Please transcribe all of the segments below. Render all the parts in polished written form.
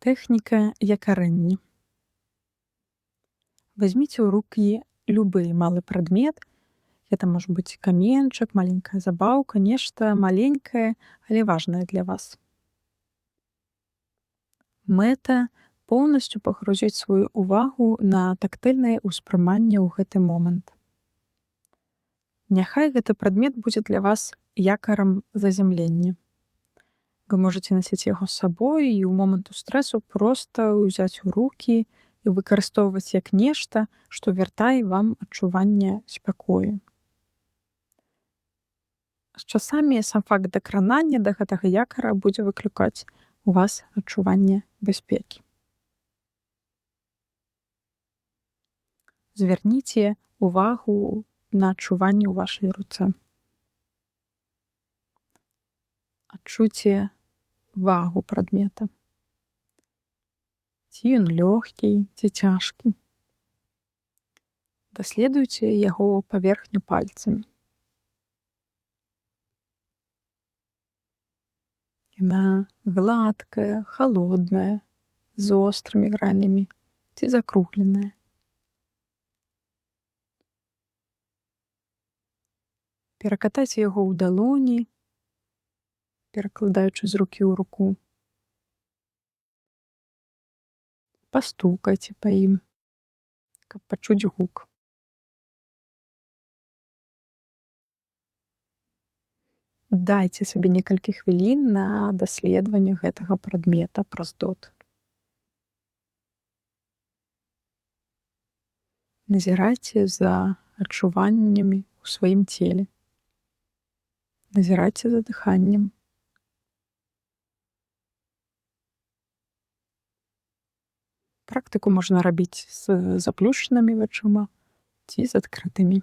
Тэхніка якарэння. Вазьміце ў рукі любы малы прадмет. Гэта можа быць каменьчык, маленькая забаўка, нешта маленькае, але важнае для вас. Мэта поўнасцю пагрузіць сваю ўвагу на тактыльнае ўспрыманне ў гэты момант. Няхай гэты прадмет будзе для вас якарам заземлення. Вы можаце насіць яго з сабой і ў моманту стрэсу проста ўзяць у рукі і выкарыстоўваць як нешта, што вяртае вам адчуванне спакою. З часамі сам факт дакранання да гэтага якара будзе выклікаць у вас адчуванне бяспекі. Звярніце увагу на адчуванні ў вашай руцэ. Адчуйце вагу прадмета. Ці ён лёгкі, ці цяжкі. Даследуйце яго паверхню пальцамі. Яна гладкая, халодная, з острымі гранямі ці закругленая. Перакатайце яго ў далоні, перакладаючы з рукі ў руку. Пастукайце па ім, каб пачуць гук. Дайце сабе некалькі хвілін на даследаванне гэтага прадмета праз дотык. Назірайце за адчуваннямі ў сваім целе. Назірайце за дыханнем. Практыку можна рабіць з заплюшчанымі вачыма ці з адкрытымі.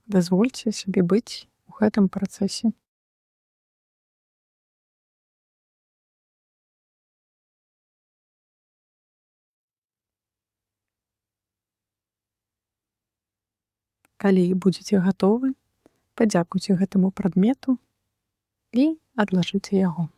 Дазвольце сабе быць у гэтым працэсе. Калі будзеце гатовы, падзякуйце гэтаму прадмету і адлажыце яго.